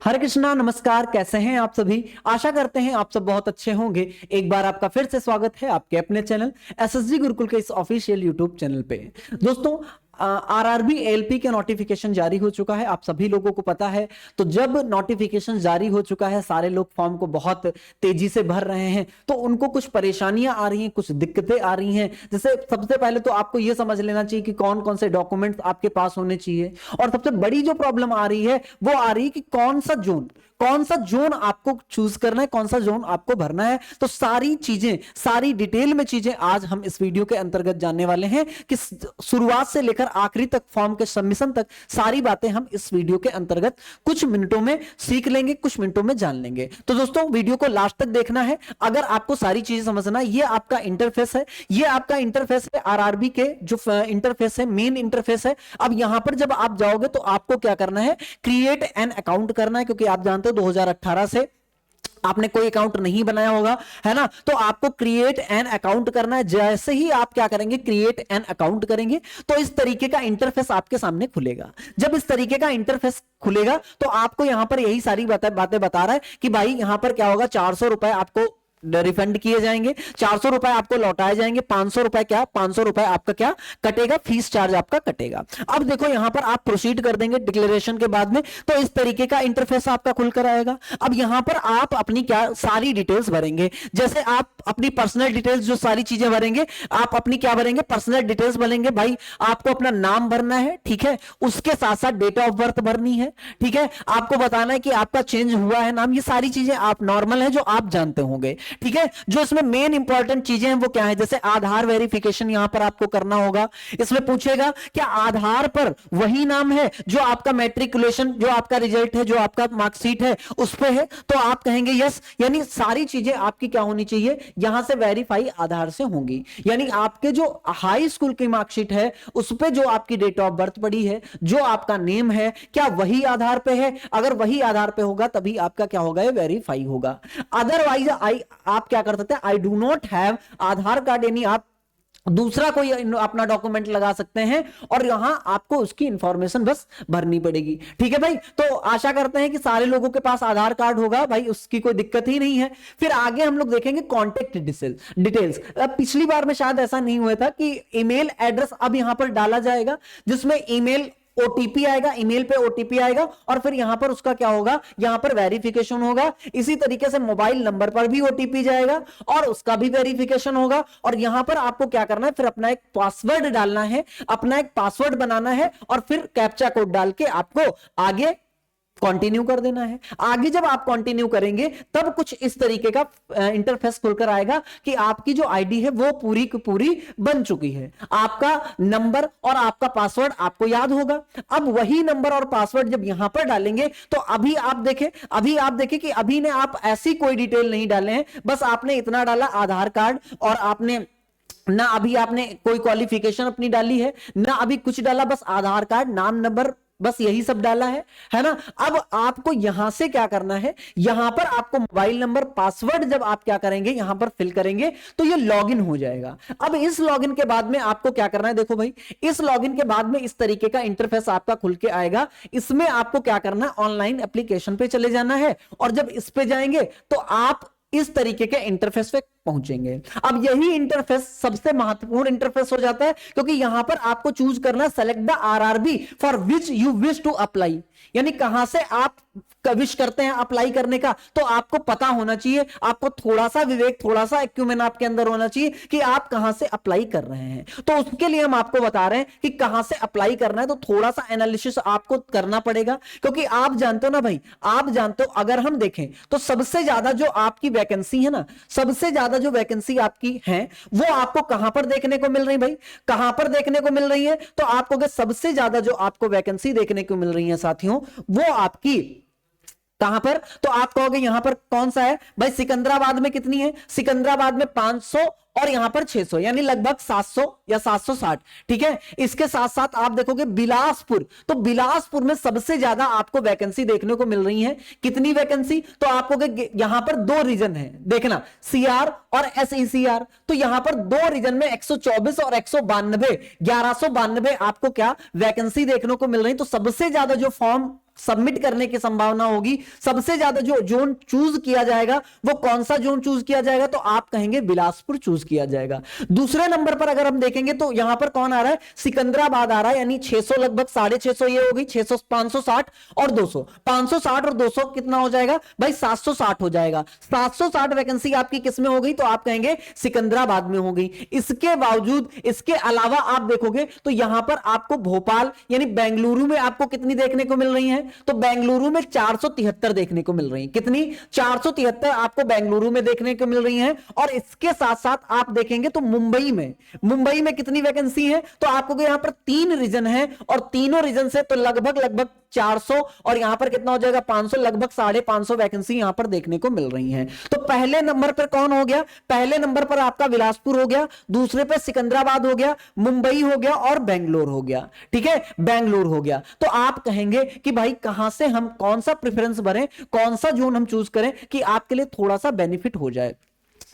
हरे कृष्णा, नमस्कार। कैसे हैं आप सभी? आशा करते हैं आप सब बहुत अच्छे होंगे। एक बार आपका फिर से स्वागत है आपके अपने चैनल एसएसजी गुरुकुल के इस ऑफिशियल यूट्यूब चैनल पे। दोस्तों, आरआरबी एलपी के नोटिफिकेशन जारी हो चुका है, आप सभी लोगों को पता है। तो जब नोटिफिकेशन जारी हो चुका है, सारे लोग फॉर्म को बहुत तेजी से भर रहे हैं, तो उनको कुछ परेशानियां आ रही हैं, कुछ दिक्कतें आ रही हैं। जैसे सबसे पहले तो आपको यह समझ लेना चाहिए कि कौन कौन से डॉक्यूमेंट्स आपके पास होने चाहिए। और सबसे बड़ी जो प्रॉब्लम आ रही है वो आ रही है कि कौन सा जोन आपको चूज करना है, कौन सा जोन आपको भरना है। तो सारी चीजें, सारी डिटेल में चीजें आज हम इस वीडियो के अंतर्गत जानने वाले हैं कि शुरुआत से लेकर आखिरी तक, फॉर्म के सबमिशन तक, सारी बातें हम इस वीडियो के अंतर्गत कुछ मिनटों में सीख लेंगे, कुछ मिनटों में जान लेंगे। तो दोस्तों, वीडियो को लास्ट तक देखना है अगर आपको सारी चीजें समझना। ये आपका इंटरफेस है, ये आपका इंटरफेस है आरआरबी के जो इंटरफेस है, मेन इंटरफेस है। अब यहां पर जब आप जाओगे तो आपको क्या करना है, क्रिएट एन अकाउंट करना है, क्योंकि आप जानते हो 2018 से आपने कोई अकाउंट नहीं बनाया होगा, है ना। तो आपको क्रिएट एन अकाउंट करना है। जैसे ही आप क्या करेंगे, क्रिएट एन अकाउंट करेंगे, तो इस तरीके का इंटरफेस आपके सामने खुलेगा। जब इस तरीके का इंटरफेस खुलेगा तो आपको यहां पर यही सारी बातें बता रहा है कि भाई यहां पर क्या होगा, 400 रुपए आपको रिफंड किए जाएंगे, 400 रुपए आपको लौटाए जाएंगे, 500 रुपए क्या, 500 रुपए आपका क्या कटेगा, फीस चार्ज आपका कटेगा। अब देखो यहां पर आप प्रोसीड कर देंगे डिक्लेरेशन के बाद में, तो इस तरीके का इंटरफेस आपका खुलकर आएगा। अब यहां पर आप अपनी क्या सारी डिटेल्स भरेंगे। जैसे आप अपनी पर्सनल डिटेल्स, जो सारी चीजें भरेंगे, आप अपनी क्या भरेंगे, पर्सनल डिटेल्स भरेंगे। भाई आपको अपना नाम भरना है, ठीक है, उसके साथ साथ डेट ऑफ बर्थ भरनी है, ठीक है, आपको बताना है कि आपका चेंज हुआ है नाम। ये सारी चीजें आप नॉर्मल है, जो आप जानते होंगे, ठीक है। जो इसमें मेन इंपॉर्टेंट चीजें हैं वो क्या है, जैसे आधार वेरिफिकेशन यहां पर आपको करना होगा। इसमें पूछेगा क्या आधार पर वही नाम है जो आपका मैट्रिकुलेशन, जो आपका रिजल्ट है, जो आपका मार्कशीट है उस पे है, तो आप कहेंगे यस। यानी सारी चीजें आपकी क्या होनी चाहिए, यहां से वेरीफाई आधार से होंगी। यानी आपके जो हाई स्कूल की मार्कशीट है उस पे जो आपकी डेट ऑफ बर्थ पड़ी है, जो आपका नेम है, क्या वही आधार पे है। अगर वही आधार पे होगा तभी आपका क्या होगा, ये वेरीफाई होगा। अदरवाइज आप क्या कर सकते हैं, I do not have Aadhaar card, यानी आप दूसरा कोई अपना डॉक्यूमेंट लगा सकते हैं और यहां आपको उसकी इंफॉर्मेशन बस भरनी पड़ेगी, ठीक है भाई। तो आशा करते हैं कि सारे लोगों के पास आधार कार्ड होगा, भाई उसकी कोई दिक्कत ही नहीं है। फिर आगे हम लोग देखेंगे कॉन्टेक्ट डिटेल्स। पिछली बार में शायद ऐसा नहीं हुआ था कि ईमेल एड्रेस अब यहां पर डाला जाएगा, जिसमें ईमेल ओटीपी आएगा, ईमेल पे ओटीपी आएगा और फिर यहां पर उसका क्या होगा, यहां पर वेरिफिकेशन होगा। इसी तरीके से मोबाइल नंबर पर भी ओटीपी जाएगा और उसका भी वेरिफिकेशन होगा। और यहां पर आपको क्या करना है, फिर अपना एक पासवर्ड डालना है, अपना एक पासवर्ड बनाना है और फिर कैप्चा कोड डाल के आपको आगे कंटिन्यू कर देना है। आगे जब आप कंटिन्यू करेंगे तब कुछ इस तरीके का इंटरफेस खुलकर आएगा कि आपकी जो आईडी है वो पूरी की पूरी बन चुकी है। आपका नंबर और आपका पासवर्ड आपको याद होगा। अब वही नंबर और पासवर्ड जब यहां पर डालेंगे तो अभी आप देखें कि अभी ने आप ऐसी कोई डिटेल नहीं डाले हैं, बस आपने इतना डाला आधार कार्ड, और आपने ना अभी आपने कोई क्वालिफिकेशन अपनी डाली है, ना अभी कुछ डाला, बस आधार कार्ड, नाम, नंबर, बस यही सब डाला है ना। अब आपको यहां से क्या करना है, यहां पर आपको मोबाइल नंबर, पासवर्ड जब आप क्या करेंगे, यहां पर फिल करेंगे तो ये लॉगिन हो जाएगा। अब इस लॉगिन के बाद में आपको क्या करना है, देखो भाई, इस लॉगिन के बाद में इस तरीके का इंटरफेस आपका खुल के आएगा। इसमें आपको क्या करना है, ऑनलाइन एप्लीकेशन पे चले जाना है और जब इस पे जाएंगे तो आप इस तरीके के इंटरफेस पे पहुंचेंगे। अब यही इंटरफेस सबसे महत्वपूर्ण इंटरफेस हो जाता है, क्योंकि यहां पर आपको चूज करना, select the RRB for which you wish to apply. यानी कहां से आप विश करते हैं अप्लाई करने का, तो आपको पता होना चाहिए, आपको थोड़ा सा विवेक, थोड़ा सा एक्यूमेन आपके अंदर होना चाहिए कि आप कहां से अप्लाई कर रहे हैं। तो उसके लिए हम आपको बता रहे हैं कि कहां से अप्लाई करना है। तो थोड़ा सा एनालिसिस आपको करना पड़ेगा, क्योंकि आप जानते हो ना भाई, आप जानते हो, अगर हम देखें तो सबसे ज्यादा जो आपकी वैकेंसी है ना, सबसे ज्यादा जो वैकेंसी आपकी है वो आपको कहां पर देखने को मिल रही, भाई कहां पर देखने को मिल रही है। तो आपको सबसे ज्यादा जो आपको वैकेंसी देखने को मिल रही है साथियों, वो आपकी कहां पर, तो आप कहोगे यहां पर कौन सा है भाई, सिकंदराबाद में कितनी है, सिकंदराबाद में 500 और यहां पर 600, यानी लगभग 700 या 760। ठीक है, इसके साथ साथ आप देखोगे बिलासपुर, तो बिलासपुर में सबसे ज्यादा आपको वैकेंसी देखने को मिल रही है। कितनी वैकेंसी, तो आपको यहां पर दो रीजन है, देखना सीआर और एसईसीआर। तो यहां पर दो रीजन में 124 और 192, 1192 आपको क्या वैकेंसी देखने को मिल रही। तो सबसे ज्यादा जो फॉर्म सबमिट करने की संभावना होगी, सबसे ज्यादा जो जोन चूज किया जाएगा, वो कौन सा जोन चूज किया जाएगा, तो आप कहेंगे बिलासपुर चूज किया जाएगा। दूसरे नंबर पर अगर हम देखेंगे तो यहां पर कौन आ रहा है, सिकंदराबाद आ रहा है, यानी 600 लगभग 650 ये हो गई, 600 560 और 200, 560 और 200 कितना हो जाएगा भाई, 760 हो जाएगा। 760 वैकेंसी आपकी किस में हो गई, तो आप कहेंगे सिकंदराबाद में हो गई। इसके बावजूद, इसके अलावा आप देखोगे तो यहां पर आपको भोपाल यानी बेंगलुरु में आपको कितनी देखने को मिल रही है, तो बेंगलुरु में 473 देखने को मिल रही है। कितनी, 473 आपको बेंगलुरु में देखने को मिल रही है। और इसके साथ साथ आप देखेंगे तो मुंबई में कितनी वैकेंसी है, तो आपको यहां पर 3 रीजन है, और तीनों रीजन से तो लगभग 400 और यहां पर कितना हो जाएगा 500, लगभग 550 वैकेंसी यहां पर देखने को मिल रही हैं। तो पहले नंबर पर कौन हो गया, पहले नंबर पर आपका बिलासपुर हो गया, दूसरे पे सिकंदराबाद हो गया, मुंबई हो गया और बेंगलोर हो गया। ठीक है, बेंगलोर हो गया। तो आप कहेंगे कि भाई कहां से हम कौन सा प्रेफरेंस भरें, कौन सा जोन हम चूज करें कि आपके लिए थोड़ा सा बेनिफिट हो जाए।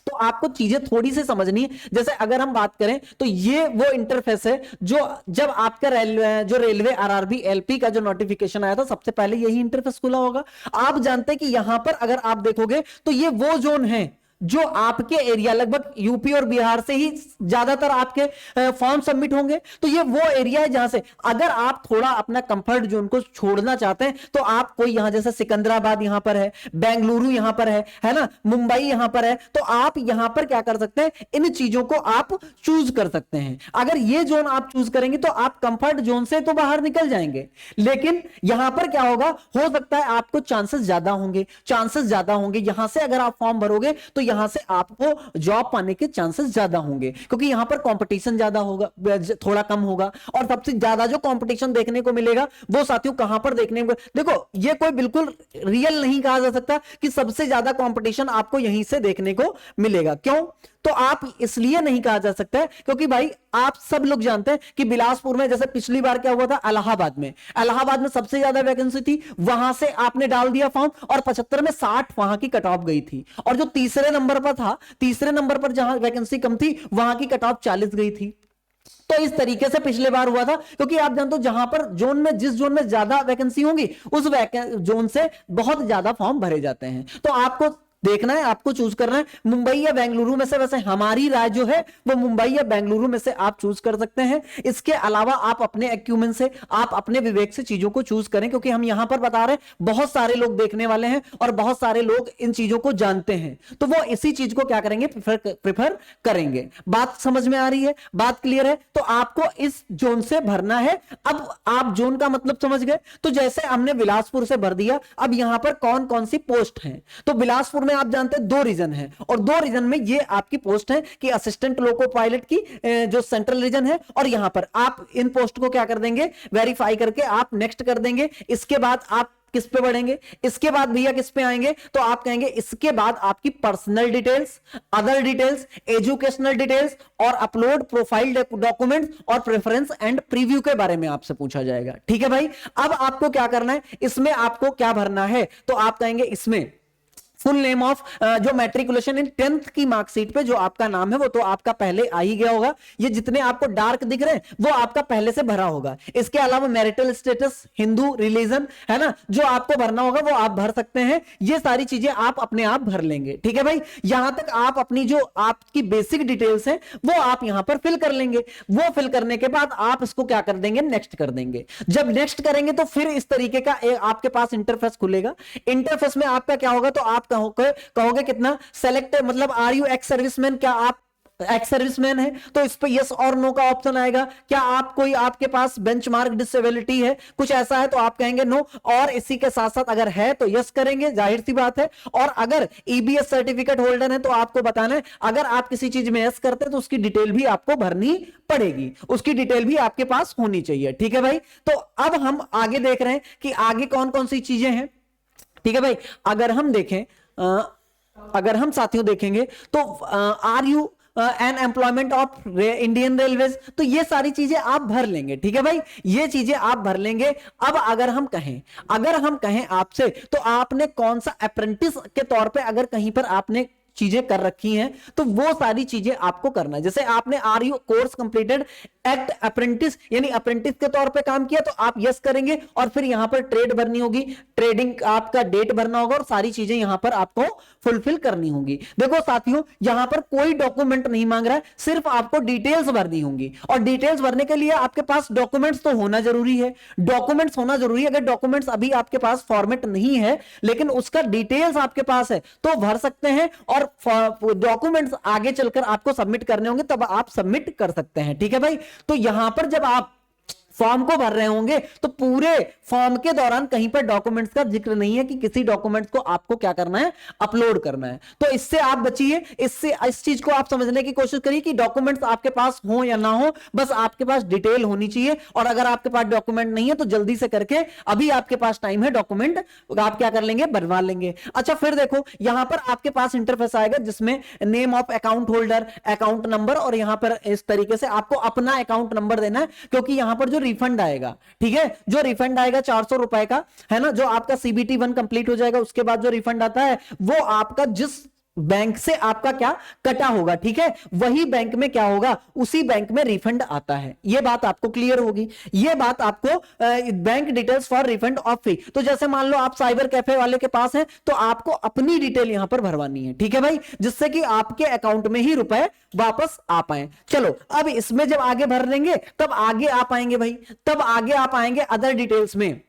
तो आपको चीजें थोड़ी सी समझनी है। जैसे अगर हम बात करें तो ये वो इंटरफेस है जो जब आपका रेलवे आरआरबी एलपी का जो नोटिफिकेशन आया था, सबसे पहले यही इंटरफेस खुला होगा। आप जानते हैं कि यहां पर अगर आप देखोगे तो ये वो जोन है जो आपके एरिया, लगभग यूपी और बिहार से ही ज्यादातर आपके फॉर्म सबमिट होंगे। तो ये वो एरिया है जहां से अगर आप थोड़ा अपना कंफर्ट जोन को छोड़ना चाहते हैं तो आप कोई यहां, जैसे सिकंदराबाद यहां पर है, बेंगलुरु यहां पर है ना, मुंबई यहां पर है, तो आप यहां पर क्या कर सकते हैं, इन चीजों को आप चूज कर सकते हैं। अगर ये जोन आप चूज करेंगे तो आप कंफर्ट जोन से तो बाहर निकल जाएंगे, लेकिन यहां पर क्या होगा, हो सकता है आपको चांसेस ज्यादा होंगे यहां से अगर आप फॉर्म भरोगे तो यहां से आपको जॉब पाने के चांसेस ज्यादा होंगे, क्योंकि यहां पर कंपटीशन ज्यादा होगा, थोड़ा कम होगा। और सबसे ज्यादा जो कंपटीशन देखने को मिलेगा वो साथियों कहां पर देखने को, देखो ये कोई बिल्कुल रियल नहीं कहा जा सकता कि सबसे ज्यादा कंपटीशन आपको यहीं से देखने को मिलेगा। क्यों, तो आप इसलिए नहीं कहा जा सकता है क्योंकि भाई आप सब लोग जानते हैं कि बिलासपुर में जैसे पिछली बार क्या हुआ था, इलाहाबाद में सबसे ज्यादा वैकेंसी थी, वहां से आपने डाल दिया फॉर्म और 75 में 60 वहां की कट ऑफ गई थी। और जो तीसरे नंबर पर जहां वैकेंसी कम थी वहां की कट ऑफ 40 गई थी। तो इस तरीके से पिछले बार हुआ था, क्योंकि आप जानते हो जहां पर जिस जोन में ज्यादा वैकेंसी होंगी उस जोन से बहुत ज्यादा फॉर्म भरे जाते हैं। तो आपको देखना है, आपको चूज करना है मुंबई या बेंगलुरु में से। वैसे हमारी राय जो है वो मुंबई या बेंगलुरु में से आप चूज कर सकते हैं। इसके अलावा आप अपने एक्यूमेन से, आप अपने विवेक से चीजों को चूज करें, क्योंकि हम यहां पर बता रहे हैं बहुत सारे लोग देखने वाले हैं और बहुत सारे लोग इन चीजों को जानते हैं, तो वो इसी चीज को क्या करेंगे, प्रेफर करेंगे। बात समझ में आ रही है, बात क्लियर है। तो आपको इस जोन से भरना है। अब आप जोन का मतलब समझ गए, तो जैसे हमने बिलासपुर से भर दिया, अब यहां पर कौन कौन सी पोस्ट है, तो बिलासपुर में आप जानते हैं 2 रीजन है, और 2 रीजन में ये आपकी पोस्ट है कि असिस्टेंट लोको पायलट की जो सेंट्रल रीजन है, और यहां पर आप इन पोस्ट को क्या कर देंगे, वेरीफाई करके आप नेक्स्ट कर देंगे। इसके बाद आप किस पे बढ़ेंगे, इसके बाद भैया किस पे आएंगे, तो आप कहेंगे इसके बाद आपकी personal details, other details, educational details और अपलोड प्रोफाइल डॉक्यूमेंट्स और प्रेफरेंस एंड प्रीव्यू के बारे में आपसे पूछा जाएगा। ठीक है भाई, अब आपको क्या करना है, इसमें आपको क्या भरना है, तो आप कहेंगे इसमें फुल नेम ऑफ जो मैट्रिकुलेशन इन 10th की मार्कशीट पे जो आपका नाम है वो तो आपका पहले आ ही गया होगा। ये जितने आपको डार्क दिख रहे हैं वो आपका पहले से भरा होगा। इसके अलावा मैरिटल स्टेटस, हिंदू रिलीजन, है ना, जो आपको भरना होगा वो आप भर सकते हैं। ये सारी चीजें आप अपने आप भर लेंगे। ठीक है भाई, यहां तक आप अपनी जो आपकी बेसिक डिटेल्स है वो आप यहां पर फिल कर लेंगे। वो फिल करने के बाद आप इसको क्या कर देंगे, नेक्स्ट कर देंगे। जब नेक्स्ट करेंगे तो फिर इस तरीके का आपके पास इंटरफेस खुलेगा। इंटरफेस में आपका क्या होगा, तो आप कहोगे कितना सेलेक्ट, मतलब आर यू एक्स सर्विसमैन, क्या आप एक्स सर्विसमैन है, तो इस पे यस और नो का ऑप्शन आएगा। क्या आप कोई, आपके पास बेंचमार्क डिसेबिलिटी है, कुछ ऐसा है, तो आप कहेंगे नो। और इसी के साथ साथ अगर है तो यस करेंगे, जाहिर सी बात है। और अगर ईबीएस सर्टिफिकेट होल्डर है तो आपको बताना है, अगर आप किसी चीज में यस करते हैं तो उसकी डिटेल भी आपको भरनी पड़ेगी, उसकी डिटेल भी आपके पास होनी चाहिए। ठीक है भाई, तो अब हम आगे देख रहे हैं कि आगे कौन कौन सी चीजें हैं। ठीक है भाई, अगर हम देखें, अगर हम साथियों देखेंगे तो are you an employment of Indian Railways, तो ये सारी चीजें आप भर लेंगे। ठीक है भाई, ये चीजें आप भर लेंगे। अब अगर हम कहें आपसे, तो आपने कौन सा अप्रेंटिस के तौर पे अगर कहीं पर आपने चीजें कर रखी हैं, तो वो सारी चीजें आपको करना है। जैसे आपने are you course completed act apprentice, यानी अप्रेंटिस के तौर पे काम किया, तो आप यस करेंगे और फिर यहां पर ट्रेड भरनी होगी, ट्रेडिंग आपका डेट भरना होगा और सारी चीजें यहां पर आपको फुलफिल करनी होगी। देखो साथियों, यहां पर कोई डॉक्यूमेंट नहीं मांग रहा है, सिर्फ आपको डिटेल्स भरनी होंगी। और डिटेल्स भरने के लिए आपके पास डॉक्यूमेंट्स तो होना जरूरी है, डॉक्यूमेंट्स होना जरूरी है। अगर डॉक्यूमेंट्स अभी आपके पास फॉर्मेट नहीं है, लेकिन उसका डिटेल्स आपके पास है, तो भर सकते हैं। और डॉक्यूमेंट्स आगे चलकर आपको सबमिट करने होंगे, तब आप सबमिट कर सकते हैं। ठीक है भाई, तो यहां पर जब आप फॉर्म को भर रहे होंगे, तो पूरे फॉर्म के दौरान कहीं पर डॉक्यूमेंट्स का जिक्र नहीं है कि किसी डॉक्यूमेंट्स को आपको क्या करना है, अपलोड करना है। तो इससे आप बचिए, इससे इस चीज को आप समझने की कोशिश करिए कि डॉक्यूमेंट्स आपके पास हो या ना हो, बस आपके पास डिटेल होनी चाहिए। और अगर आपके पास डॉक्यूमेंट नहीं है, तो जल्दी से करके, अभी आपके पास टाइम है, डॉक्यूमेंट आप क्या कर लेंगे, बनवा लेंगे। अच्छा, फिर देखो यहां पर आपके पास इंटरफेस आएगा जिसमें name of account holder, account number, और यहां पर इस तरीके से आपको अपना अकाउंट नंबर देना है, क्योंकि यहां पर जो रिफंड आएगा, ठीक है, जो रिफंड आएगा 400 रुपए का, है ना, जो आपका CBT 1 कंप्लीट हो जाएगा, उसके बाद जो रिफंड आता है वो आपका जिस बैंक से आपका क्या कटा होगा, ठीक है, वही बैंक में क्या होगा, उसी बैंक में रिफंड आता है। यह बात आपको क्लियर होगी। यह बात आपको bank details for refund of fee, तो जैसे मान लो आप साइबर कैफे वाले के पास हैं, तो आपको अपनी डिटेल यहां पर भरवानी है। ठीक है भाई, जिससे कि आपके अकाउंट में ही रुपए वापस आ पाए। चलो, अब इसमें जब आगे भर लेंगे, तब आगे आ पाएंगे भाई, तब आगे आ पाएंगे अदर डिटेल्स में।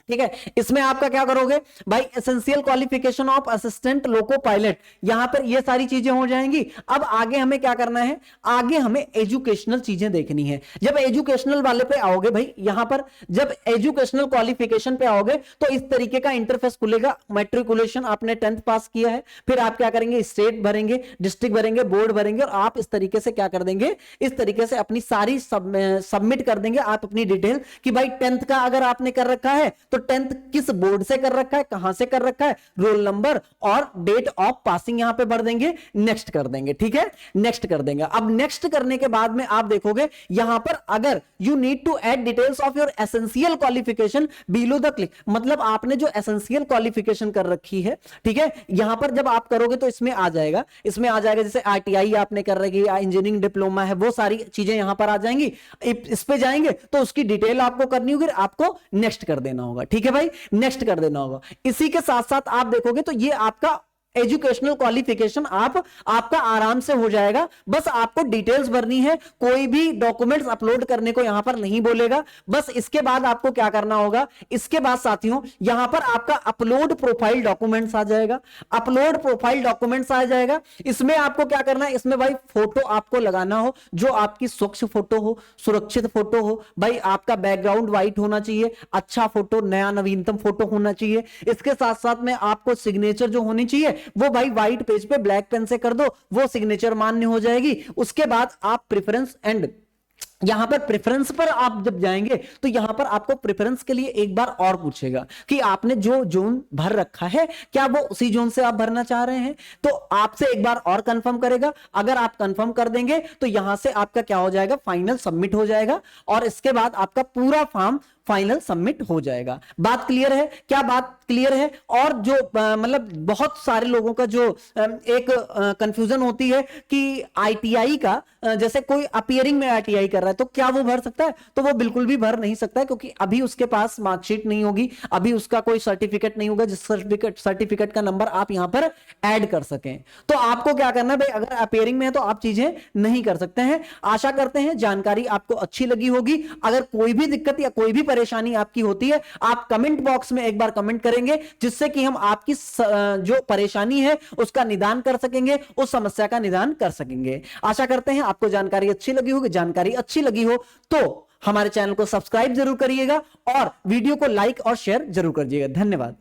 ठीक है, इसमें आपका क्या करोगे भाई, essential qualification of assistant loco pilot, यहां पर ये सारी चीजें हो जाएंगी। अब आगे हमें क्या करना है, आगे हमें एजुकेशनल चीजें देखनी है। जब एजुकेशनल वाले पे आओगे भाई, यहां पर जब एजुकेशनल क्वालिफिकेशन पे आओगे, तो इस तरीके का इंटरफेस खुलेगा। मैट्रिकुलेशन आपने 10th पास किया है, फिर आप क्या करेंगे, स्टेट भरेंगे, डिस्ट्रिक्ट भरेंगे, बोर्ड भरेंगे, और आप इस तरीके से क्या कर देंगे, इस तरीके से अपनी सारी सबमिट कर देंगे आप अपनी डिटेल कि भाई 10th का अगर आपने कर रखा है, तो 10th किस बोर्ड से कर रखा है, कहां से कर रखा है, रोल नंबर और डेट ऑफ पासिंग यहां पे भर देंगे, नेक्स्ट कर देंगे। ठीक है, नेक्स्ट कर देंगे। अब नेक्स्ट करने के बाद में आप देखोगे यहां पर अगर you need to add details of your essential qualification below the click, मतलब आपने जो एसेंशियल क्वालिफिकेशन कर रखी है, ठीक है, यहां पर जब आप करोगे तो इसमें आ जाएगा, जैसे ITI आपने कर रखी है, इंजीनियरिंग डिप्लोमा है, वो सारी चीजें यहां पर आ जाएंगी। इस पे जाएंगे तो उसकी डिटेल आपको करनी होगी, आपको नेक्स्ट कर देना होगा। ठीक है भाई, नेक्स्ट कर देना होगा। इसी के साथ साथ आप देखोगे तो ये आपका एजुकेशनल क्वालिफिकेशन आपका आराम से हो जाएगा। बस आपको डिटेल्स भरनी है, कोई भी डॉक्यूमेंट्स अपलोड करने को यहां पर नहीं बोलेगा। बस इसके बाद आपको क्या करना होगा, इसके बाद साथियों यहां पर आपका अपलोड प्रोफाइल डॉक्यूमेंट्स आ जाएगा, अपलोड प्रोफाइल डॉक्यूमेंट्स आ जाएगा। इसमें आपको क्या करना है, इसमें भाई फोटो आपको लगाना हो, जो आपकी स्वच्छ फोटो हो, सुरक्षित फोटो हो भाई, आपका बैकग्राउंड व्हाइट होना चाहिए, अच्छा फोटो, नया नवीनतम फोटो होना चाहिए। इसके साथ साथ में आपको सिग्नेचर जो होनी चाहिए वो भाई व्हाइट पेज पे ब्लैक पेन से कर दो, वो सिग्नेचर मान्य हो जाएगी। उसके बाद आप प्रेफरेंस एंड यहां पर प्रेफरेंस पर आप जब जाएंगे, तो यहां पर आपको प्रेफरेंस के लिए एक बार और पूछेगा कि आपने जो जोन भर रखा है, क्या वो उसी जोन से आप भरना चाह रहे हैं, तो आपसे एक बार और कंफर्म करेगा। अगर आप कंफर्म कर देंगे तो यहां से आपका क्या हो जाएगा, फाइनल सबमिट हो जाएगा, और इसके बाद आपका पूरा फॉर्म फाइनल सबमिट हो जाएगा। बात क्लियर है? क्या बात क्लियर है? और जो मतलब बहुत सारे लोगों का जो एक कंफ्यूजन होती है कि ITI का जैसे कोई अपीयरिंग में ITI कर रहा है तो क्या वो भर सकता है, तो वो बिल्कुल भी भर नहीं सकता है, क्योंकि अभी उसके पास मार्कशीट नहीं होगी, अभी उसका कोई सर्टिफिकेट नहीं होगा जिस सर्टिफिकेट का नंबर आप यहां पर ऐड कर सकें। तो आपको क्या करना है भाई, अगर अपीयरिंग में है तो आप चीजें नहीं कर सकते हैं। आशा करते हैं जानकारी आपको अच्छी लगी होगी। अगर कोई भी दिक्कत या कोई भी परेशानी आपकी होती है, आप कमेंट बॉक्स में एक बार कमेंट करेंगे, जिससे कि हम आपकी जो परेशानी है उसका निदान कर सकेंगे, उस समस्या का निदान कर सकेंगे। आशा करते हैं आपको जानकारी अच्छी लगी होगी। जानकारी अच्छी लगी हो तो हमारे चैनल को सब्सक्राइब जरूर करिएगा और वीडियो को लाइक और शेयर जरूर करिएगा। धन्यवाद।